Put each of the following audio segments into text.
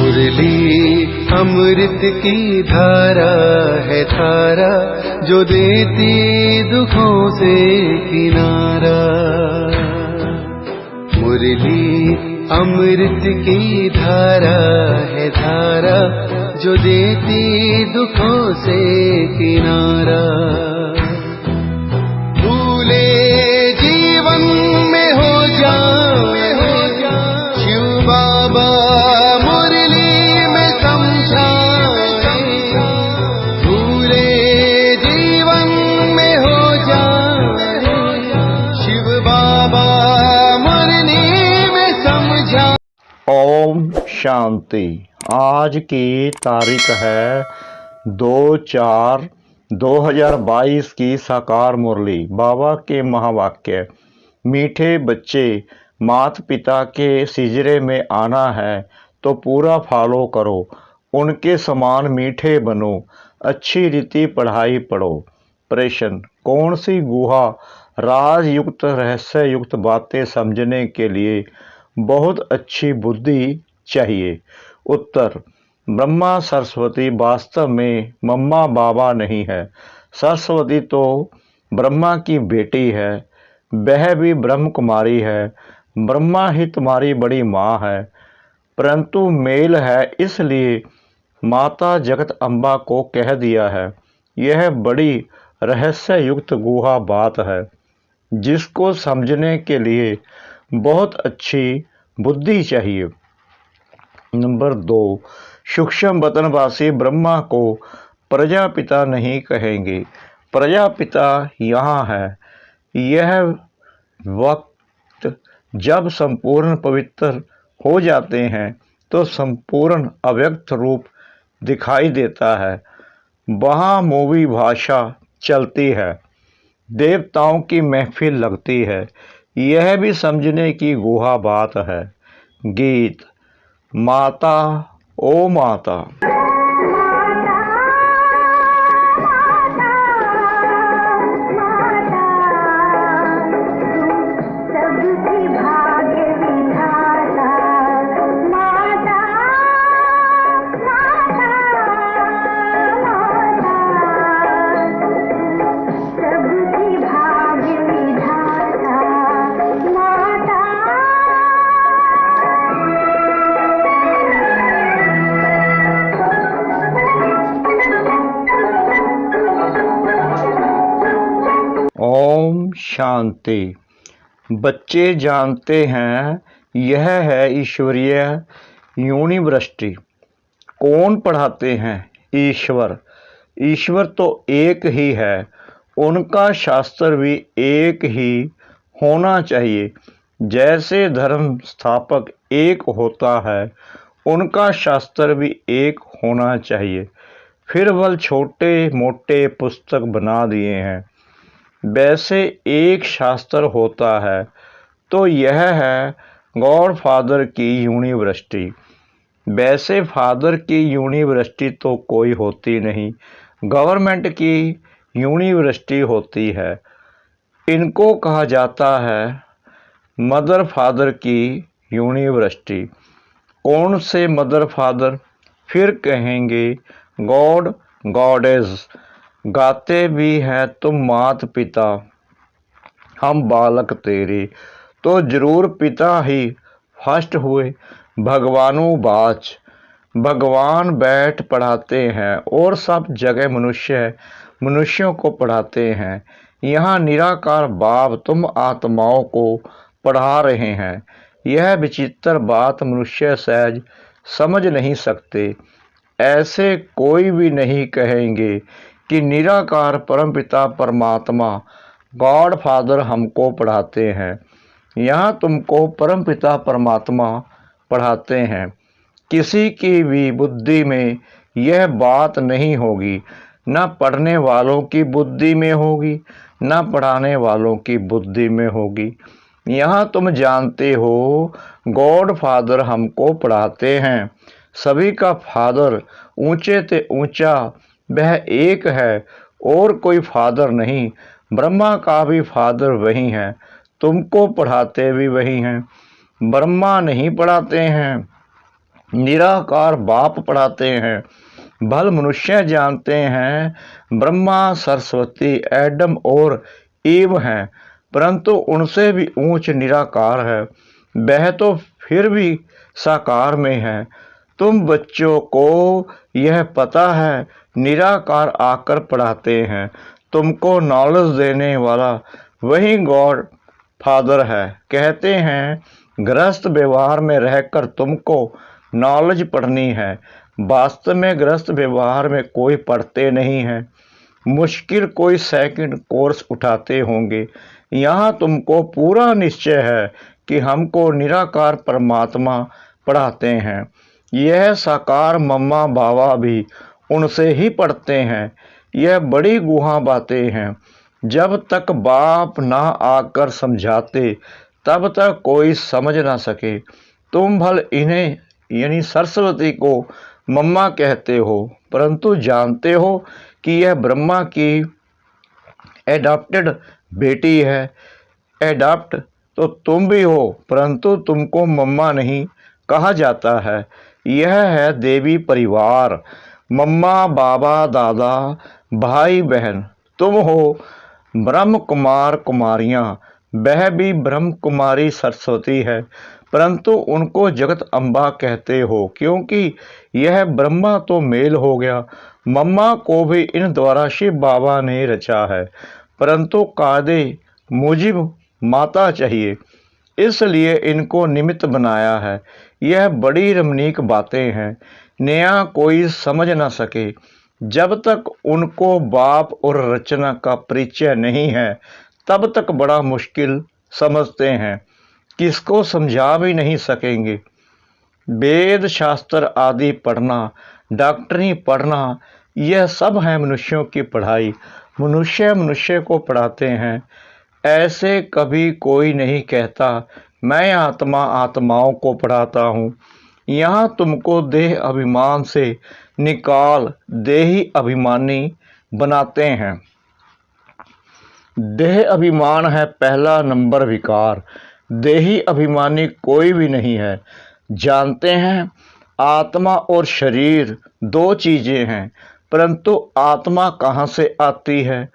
मुरली अमृत की धारा है धारा, जो देती दुखों से किनारा। मुरली अमृत की धारा है धारा, जो देती दुखों से किनारा। भूले जीवन में हो जाए शिव बाबा मुरली में समझाए। भूले जीवन में हो जाए शिव बाबा मुरली में समझाए। ओम शांति। आज की तारीख है 2/4/2022 की साकार मुरली। बाबा के महावाक्य। मीठे बच्चे, माता पिता के सिजरे में आना है तो पूरा फॉलो करो, उनके समान मीठे बनो, अच्छी रीति पढ़ाई पढ़ो। प्रश्न: कौन सी गुहा राजयुक्त रहस्य युक्त बातें समझने के लिए बहुत अच्छी बुद्धि चाहिए? उत्तर: ब्रह्मा सरस्वती वास्तव में मम्मा बाबा नहीं है। सरस्वती तो ब्रह्मा की बेटी है, वह भी ब्रह्म कुमारी है। ब्रह्मा ही तुम्हारी बड़ी माँ है, परंतु मेल है इसलिए माता जगत अम्बा को कह दिया है। यह बड़ी रहस्य युक्त गुहा बात है, जिसको समझने के लिए बहुत अच्छी बुद्धि चाहिए। नंबर 2, सूक्ष्म वतनवासी ब्रह्मा को प्रजापिता नहीं कहेंगे। प्रजापिता यहाँ है। यह वक्त जब संपूर्ण पवित्र हो जाते हैं तो संपूर्ण अव्यक्त रूप दिखाई देता है। वहाँ मूवी भाषा चलती है, देवताओं की महफिल लगती है। यह भी समझने की गुहा बात है। गीत। माता ओ माता। ओम शांति। बच्चे जानते हैं यह है ईश्वरीय यूनिवर्सिटी। कौन पढ़ाते हैं? ईश्वर। ईश्वर तो एक ही है, उनका शास्त्र भी एक ही होना चाहिए। जैसे धर्म स्थापक एक होता है, उनका शास्त्र भी एक होना चाहिए। फिर वह छोटे मोटे पुस्तक बना दिए हैं। वैसे एक शास्त्र होता है तो यह है गॉड फादर की यूनिवर्सिटी। वैसे फादर की यूनिवर्सिटी तो कोई होती नहीं, गवर्नमेंट की यूनिवर्सिटी होती है। इनको कहा जाता है मदर फादर की यूनिवर्सिटी। कौन से मदर फादर? फिर कहेंगे गॉड गॉडेस। गाते भी हैं तुम मात पिता, हम बालक तेरे। तो जरूर पिता ही फर्स्ट हुए, भगवानु बाच। भगवान बैठ पढ़ाते हैं और सब जगह मनुष्यों को पढ़ाते हैं। यहाँ निराकार बाप तुम आत्माओं को पढ़ा रहे हैं। यह विचित्र बात मनुष्य सहज समझ नहीं सकते। ऐसे कोई भी नहीं कहेंगे कि निराकार परमपिता परमात्मा गॉड फादर हमको पढ़ाते हैं। यहाँ तुमको परमपिता परमात्मा पढ़ाते हैं। किसी की भी बुद्धि में यह बात नहीं होगी, न पढ़ने वालों की बुद्धि में होगी, न पढ़ाने वालों की बुद्धि में होगी। यहाँ तुम जानते हो गॉड फादर हमको पढ़ाते हैं। सभी का फादर ऊंचे से ऊंचा वह एक है और कोई फादर नहीं। ब्रह्मा का भी फादर वही है, तुमको पढ़ाते भी वही हैं। ब्रह्मा नहीं पढ़ाते हैं, निराकार बाप पढ़ाते हैं। भल मनुष्य जानते हैं ब्रह्मा सरस्वती एडम और ईव हैं, परंतु उनसे भी ऊंच निराकार है, वह तो फिर भी साकार में है। तुम बच्चों को यह पता है, निराकार आकर पढ़ाते हैं। तुमको नॉलेज देने वाला वही गॉड फादर है। कहते हैं गृहस्थ व्यवहार में रहकर तुमको नॉलेज पढ़नी है, वास्तव में गृहस्थ व्यवहार में कोई पढ़ते नहीं है। मुश्किल कोई सेकंड कोर्स उठाते होंगे। यहाँ तुमको पूरा निश्चय है कि हमको निराकार परमात्मा पढ़ाते हैं। यह साकार मम्मा बाबा भी उनसे ही पढ़ते हैं। यह बड़ी गुहा बातें हैं। जब तक बाप ना आकर समझाते तब तक कोई समझ ना सके। तुम भल इन्हें यानी सरस्वती को मम्मा कहते हो, परंतु जानते हो कि यह ब्रह्मा की एडॉप्टेड बेटी है। एडॉप्ट तो तुम भी हो, परंतु तुमको मम्मा नहीं कहा जाता है। यह है देवी परिवार, मम्मा बाबा दादा भाई बहन। तुम हो ब्रह्म कुमार कुमारियाँ, वह भी ब्रह्म कुमारी सरस्वती है, परंतु उनको जगत अम्बा कहते हो, क्योंकि यह ब्रह्मा तो मेल हो गया। मम्मा को भी इन द्वारा शिव बाबा ने रचा है, परंतु कायदे मुजिब माता चाहिए, इसलिए इनको निमित्त बनाया है। यह बड़ी रमणीक बातें हैं, नया कोई समझ ना सके। जब तक उनको बाप और रचना का परिचय नहीं है, तब तक बड़ा मुश्किल समझते हैं, किसको समझा भी नहीं सकेंगे। वेद शास्त्र आदि पढ़ना, डॉक्टरी पढ़ना, यह सब है मनुष्यों की पढ़ाई। मनुष्य मनुष्य को पढ़ाते हैं। ऐसे कभी कोई नहीं कहता मैं आत्मा आत्माओं को पढ़ाता हूँ। यहाँ तुमको देह अभिमान से निकाल देही अभिमानी बनाते हैं। देह अभिमान है पहला नंबर विकार। देही अभिमानी कोई भी नहीं है। जानते हैं आत्मा और शरीर दो चीजें हैं, परंतु आत्मा कहाँ से आती है,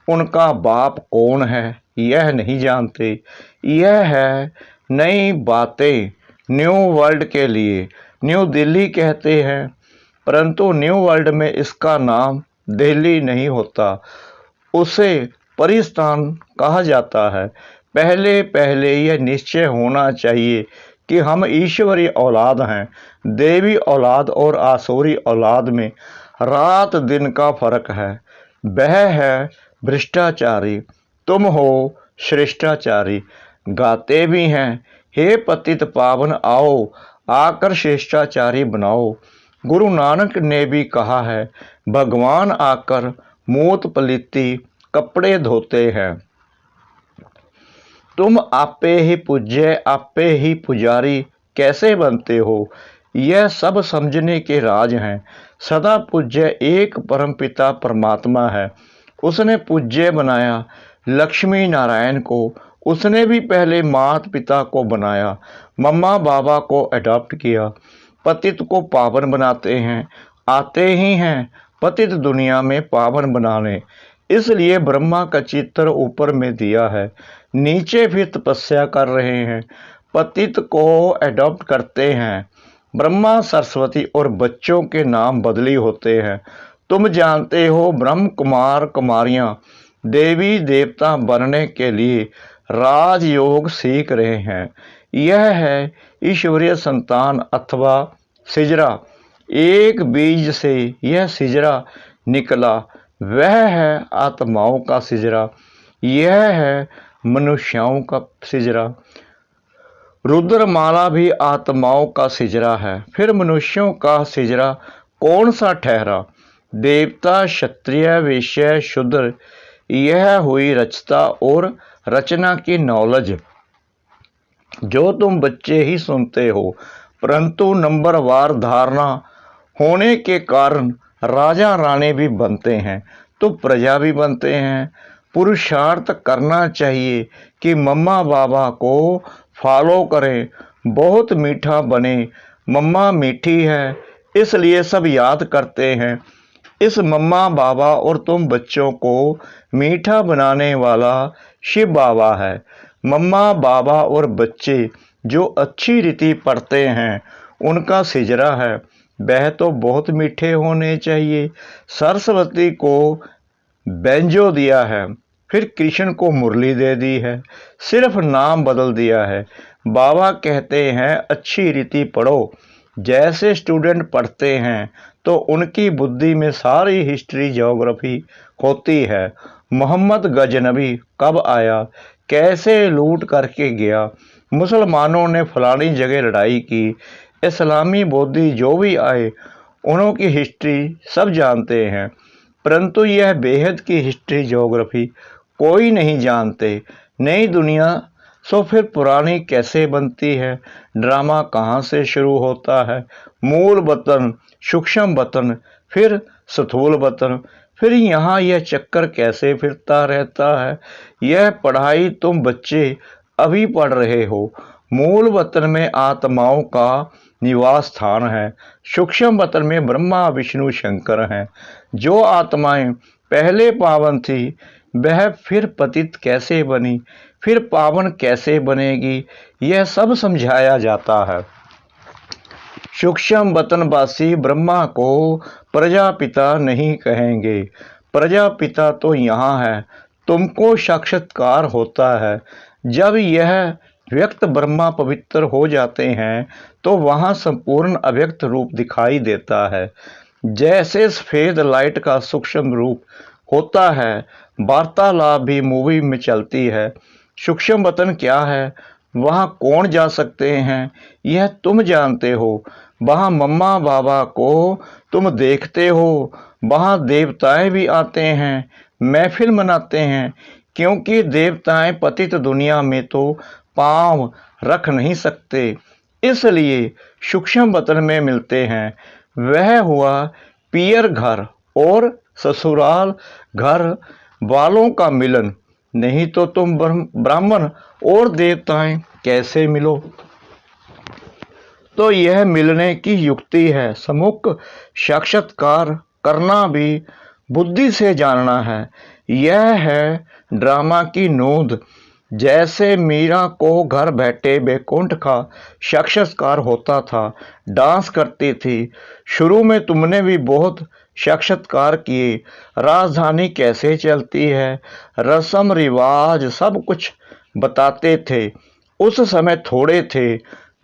उनका बाप कौन है, यह नहीं जानते। यह है नई बातें न्यू वर्ल्ड के लिए। न्यू दिल्ली कहते हैं, परंतु न्यू वर्ल्ड में इसका नाम दिल्ली नहीं होता, उसे परिस्थान कहा जाता है। पहले पहले यह निश्चय होना चाहिए कि हम ईश्वरीय औलाद हैं। देवी औलाद और आसुरी औलाद में रात दिन का फर्क है। वह है भ्रष्टाचारी, तुम हो श्रेष्ठाचारी। गाते भी हैं हे पतित पावन आओ, आकर श्रेष्ठाचारी बनाओ। गुरु नानक ने भी कहा है भगवान आकर मूत पलीती कपड़े धोते हैं। तुम आपे ही पूज्य आपे ही पुजारी कैसे बनते हो, यह सब समझने के राज हैं। सदा पूज्य एक परमपिता परमात्मा है। उसने पूज्य बनाया लक्ष्मी नारायण को। उसने भी पहले माता पिता को बनाया, मम्मा बाबा को अडॉप्ट किया। पतित को पावन बनाते हैं, आते ही हैं पतित दुनिया में पावन बनाने। इसलिए ब्रह्मा का चित्र ऊपर में दिया है, नीचे भी तपस्या कर रहे हैं, पतित को अडॉप्ट करते हैं। ब्रह्मा सरस्वती और बच्चों के नाम बदली होते हैं। तुम जानते हो ब्रह्म कुमार कुमारियाँ देवी देवता बनने के लिए राजयोग सीख रहे हैं। यह है ईश्वरीय संतान अथवा सिजरा। एक बीज से यह सिजरा निकला, वह है आत्माओं का सिजरा। यह है मनुष्यों का सिजरा। रुद्रमाला भी आत्माओं का सिजरा है। फिर मनुष्यों का सिजरा कौन सा ठहरा? देवता क्षत्रिय वैश्य शूद्र, यह हुई रचता और रचना की नॉलेज जो तुम बच्चे ही सुनते हो, परंतु नंबरवार धारणा होने के कारण राजा रानी भी बनते हैं तो प्रजा भी बनते हैं। पुरुषार्थ करना चाहिए कि मम्मा बाबा को फॉलो करें, बहुत मीठा बने, मम्मा मीठी है इसलिए सब याद करते हैं। इस मम्मा बाबा और तुम बच्चों को मीठा बनाने वाला शिव बाबा है। मम्मा बाबा और बच्चे जो अच्छी रीति पढ़ते हैं उनका सिजरा है, वह तो बहुत मीठे होने चाहिए। सरस्वती को बेंजो दिया है, फिर कृष्ण को मुरली दे दी है, सिर्फ नाम बदल दिया है। बाबा कहते हैं अच्छी रीति पढ़ो। जैसे स्टूडेंट पढ़ते हैं तो उनकी बुद्धि में सारी हिस्ट्री ज्योग्राफी होती है। मोहम्मद गजनबी कब आया, कैसे लूट करके गया, मुसलमानों ने फलानी जगह लड़ाई की, इस्लामी बौद्धी जो भी आए उनकी हिस्ट्री सब जानते हैं, परंतु यह बेहद की हिस्ट्री ज्योग्राफी कोई नहीं जानते। नई दुनिया सो फिर पुरानी कैसे बनती है, ड्रामा कहाँ से शुरू होता है, मूल वतन, सूक्ष्म वतन, फिर स्थूल वतन, फिर यहाँ यह चक्कर कैसे फिरता रहता है। यह पढ़ाई तुम बच्चे अभी पढ़ रहे हो। मूल वतन में आत्माओं का निवास स्थान है, सूक्ष्म वतन में ब्रह्मा विष्णु शंकर हैं। जो आत्माएं पहले पावन थी वह फिर पतित कैसे बनी, फिर पावन कैसे बनेगी, यह सब समझाया जाता है। सूक्ष्म वतनवासी ब्रह्मा को प्रजापिता नहीं कहेंगे, प्रजापिता तो यहाँ है, तुमको साक्षात्कार होता है। जब यह व्यक्त ब्रह्मा पवित्र हो जाते हैं तो वहाँ संपूर्ण अव्यक्त रूप दिखाई देता है। जैसे सफ़ेद लाइट का सूक्ष्म रूप होता है, वार्तालाप भी मूवी में चलती है। सूक्ष्म वतन क्या है, वहाँ कौन जा सकते हैं, यह तुम जानते हो। वहाँ मम्मा बाबा को तुम देखते हो, वहाँ देवताएं भी आते हैं, महफिल मनाते हैं, क्योंकि देवताएं पतित दुनिया में तो पांव रख नहीं सकते, इसलिए सूक्ष्म वतन में मिलते हैं। वह हुआ पियर घर और ससुराल घर वालों का मिलन, नहीं तो तुम ब्राह्मण और देवताएं कैसे मिलो। तो यह मिलने की युक्ति है। सम्मुख साक्षात्कार करना भी बुद्धि से जानना है। यह है ड्रामा की नोंद। जैसे मीरा को घर बैठे बैकुंठ का साक्षात्कार होता था, डांस करती थी। शुरू में तुमने भी बहुत साक्षात्कार किए, राजधानी कैसे चलती है, रस्म रिवाज सब कुछ बताते थे। उस समय थोड़े थे,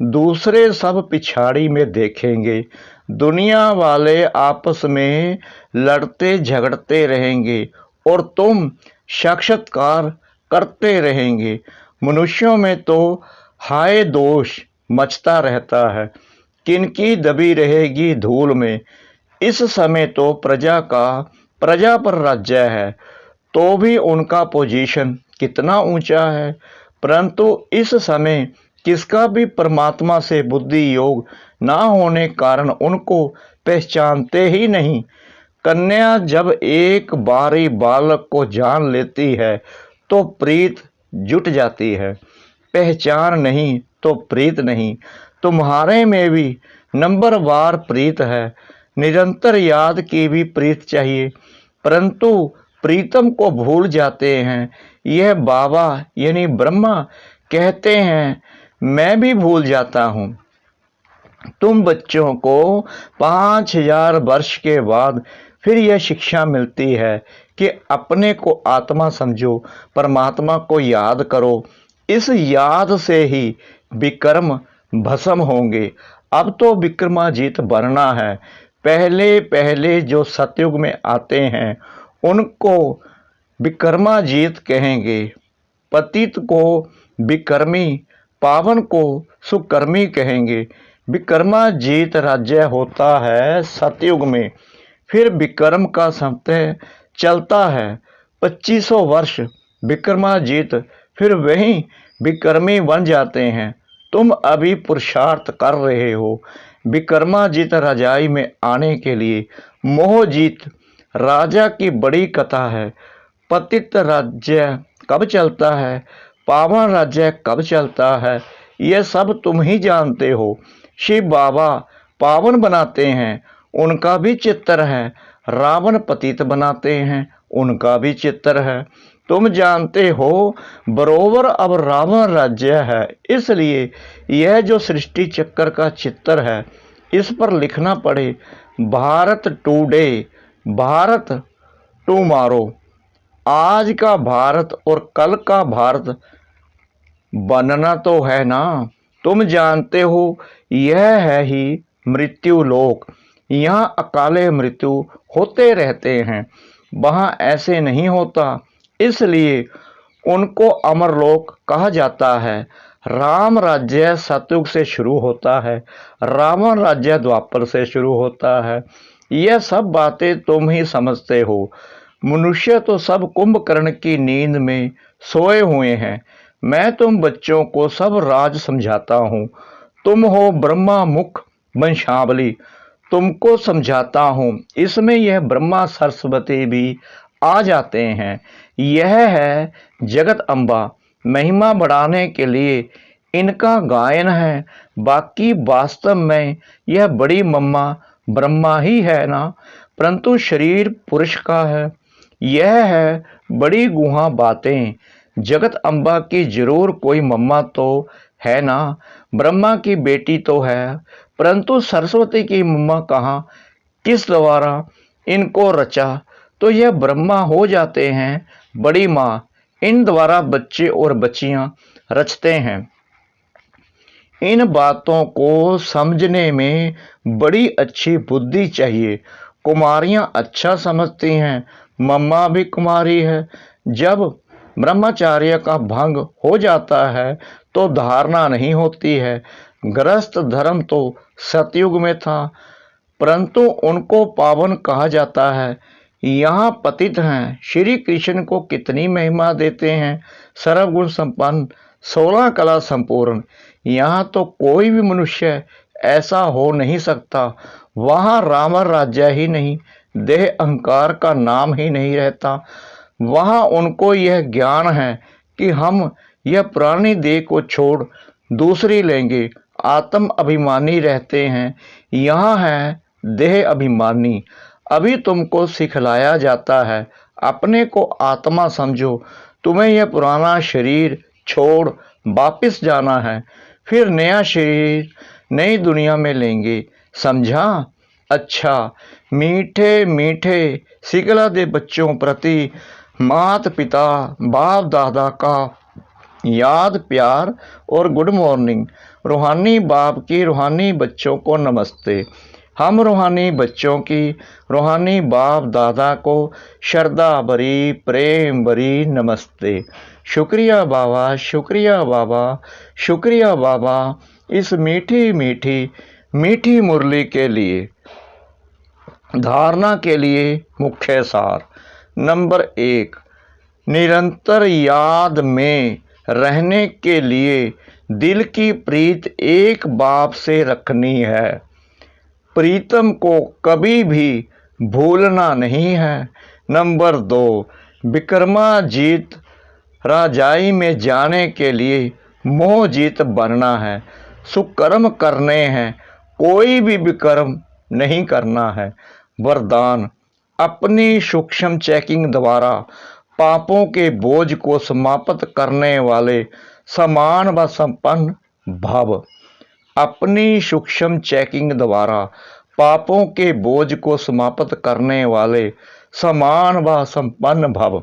दूसरे सब पिछाड़ी में देखेंगे। दुनिया वाले आपस में लड़ते झगड़ते रहेंगे और तुम साक्षात्कार करते रहेंगे। मनुष्यों में तो हाय दोष मचता रहता है, किनकी दबी रहेगी धूल में। इस समय तो प्रजा पर राज्य है, तो भी उनका पोजीशन कितना ऊंचा है, परंतु इस समय किसका भी परमात्मा से बुद्धि योग ना होने कारण उनको पहचानते ही नहीं। कन्या जब एक बारी बालक को जान लेती है तो प्रीत जुट जाती है, पहचान नहीं तो प्रीत नहीं। तुम्हारे में भी नंबरवार प्रीत है, निरंतर याद की भी प्रीत चाहिए, परंतु प्रीतम को भूल जाते हैं। यह बाबा यानी ब्रह्मा कहते हैं, मैं भी भूल जाता हूँ। तुम बच्चों को 5000 वर्ष के बाद फिर यह शिक्षा मिलती है कि अपने को आत्मा समझो, परमात्मा को याद करो। इस याद से ही विक्रम भस्म होंगे। अब तो विक्रमाजीत बनना है। पहले पहले जो सतयुग में आते हैं उनको विक्रमाजीत कहेंगे, पतित को विक्रमी, पावन को सुकर्मी कहेंगे। विक्रमाजीत राज्य होता है सतयुग में, फिर विक्रम का समय चलता है 2500 वर्ष विक्रमाजीत, फिर वहीं विक्रमी बन जाते हैं। तुम अभी पुरुषार्थ कर रहे हो विक्रमाजीत रजाई में आने के लिए। मोहजीत राजा की बड़ी कथा है। पतित राज्य कब चलता है, पावन राज्य कब चलता है, यह सब तुम ही जानते हो। शिव बाबा पावन बनाते हैं, उनका भी चित्र है। रावण पतित बनाते हैं, उनका भी चित्र है। तुम जानते हो बरोबर अब रावण राज्य है, इसलिए यह जो सृष्टि चक्र का चित्र है इस पर लिखना पड़े भारत टुडे, भारत टुमारो। आज का भारत और कल का भारत बनना तो है ना। तुम जानते हो यह है ही मृत्यु लोक, यहाँ अकाले मृत्यु होते रहते हैं, वहाँ ऐसे नहीं होता, इसलिए उनको अमरलोक कहा जाता है। राम राज्य सतयुग से शुरू होता है, रावण राज्य द्वापर से शुरू होता है। यह सब बातें तुम ही समझते हो। मनुष्य तो सब कुंभकर्ण की नींद में सोए हुए हैं। मैं तुम बच्चों को सब राज समझाता हूँ। तुम हो ब्रह्मा मुख वंशावली, तुमको समझाता हूँ। इसमें यह ब्रह्मा सरस्वती भी आ जाते हैं। यह है जगत अम्बा, महिमा बढ़ाने के लिए इनका गायन है। बाकी वास्तव में यह बड़ी मम्मा ब्रह्मा ही है ना, परंतु शरीर पुरुष का है। यह है बड़ी गुहा बातें। जगत अम्बा की जरूर कोई मम्मा तो है ना, ब्रह्मा की बेटी तो है, परंतु सरस्वती की मम्मा कहाँ, किस द्वारा इनको रचा, तो यह ब्रह्मा हो जाते हैं बड़ी माँ। इन द्वारा बच्चे और बच्चियां रचते हैं। इन बातों को समझने में बड़ी अच्छी बुद्धि चाहिए। कुमारियां अच्छा समझती हैं, मम्मा भी कुमारी है। जब ब्रह्मचार्य का भंग हो जाता है तो धारणा नहीं होती है। गृहस्थ धर्म तो सतयुग में था, परंतु उनको पावन कहा जाता है। यहाँ पतित हैं, श्री कृष्ण को कितनी महिमा देते हैं। सर्वगुण संपन्न, 16 कला संपूर्ण। यहाँ तो कोई भी मनुष्य ऐसा हो नहीं सकता। वहाँ रावण राज्य ही नहीं, देह अहंकार का नाम ही नहीं रहता। वहाँ उनको यह ज्ञान है कि हम यह पुरानी देह को छोड़ दूसरी लेंगे। आत्म अभिमानी रहते हैं, यहाँ है देह अभिमानी। अभी तुमको सिखलाया जाता है अपने को आत्मा समझो। तुम्हें यह पुराना शरीर छोड़ वापिस जाना है, फिर नया शरीर नई दुनिया में लेंगे, समझा। अच्छा, मीठे मीठे सिखला दे बच्चों प्रति मात पिता बाप दादा का याद प्यार और गुड मॉर्निंग। रूहानी बाप की रूहानी बच्चों को नमस्ते। हम रूहानी बच्चों की रूहानी बाप दादा को श्रद्धा भरी प्रेम भरी नमस्ते। शुक्रिया बाबा, शुक्रिया बाबा, शुक्रिया बाबा, इस मीठी मीठी मीठी मुरली के लिए। धारणा के लिए मुख्य सार। नंबर 1, निरंतर याद में रहने के लिए दिल की प्रीत एक बाप से रखनी है। प्रीतम को कभी भी भूलना नहीं है। नंबर 2, विक्रमाजीत राजाई में जाने के लिए मोह जीत बनना है। सुकर्म करने हैं, कोई भी विकर्म नहीं करना है। वरदान, अपनी सूक्ष्म चेकिंग द्वारा पापों के बोझ को समाप्त करने वाले समान व संपन्न भव। अपनी सूक्ष्म चेकिंग द्वारा पापों के बोझ को समाप्त करने वाले समान व संपन्न भव।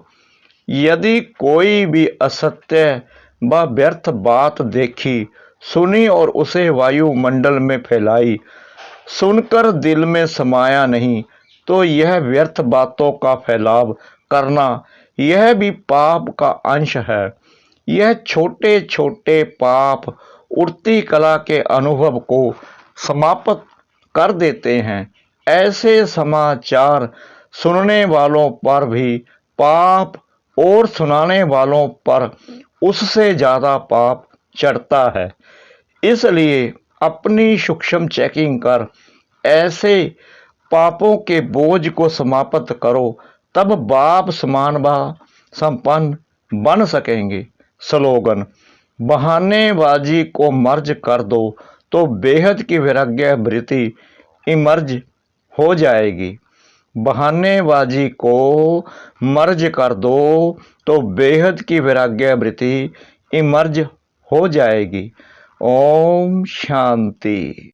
यदि कोई भी असत्य व व्यर्थ बात देखी सुनी और उसे वायुमंडल में फैलाई, सुनकर दिल में समाया नहीं, तो यह व्यर्थ बातों का फैलाव करना यह भी पाप का अंश है। यह छोटे छोटे पाप उड़ती कला के अनुभव को समाप्त कर देते हैं। ऐसे समाचार सुनने वालों पर भी पाप और सुनाने वालों पर उससे ज़्यादा पाप चढ़ता है। इसलिए अपनी सूक्ष्म चेकिंग कर ऐसे पापों के बोझ को समाप्त करो, तब बाप समान व संपन्न बन सकेंगे। स्लोगन, बहानेबाजी को मर्ज कर दो तो बेहद की वैराग्य वृत्ति इमर्ज हो जाएगी। बहानेबाजी को मर्ज कर दो तो बेहद की वैराग्य वृत्ति इमर्ज हो जाएगी। ओम शांति।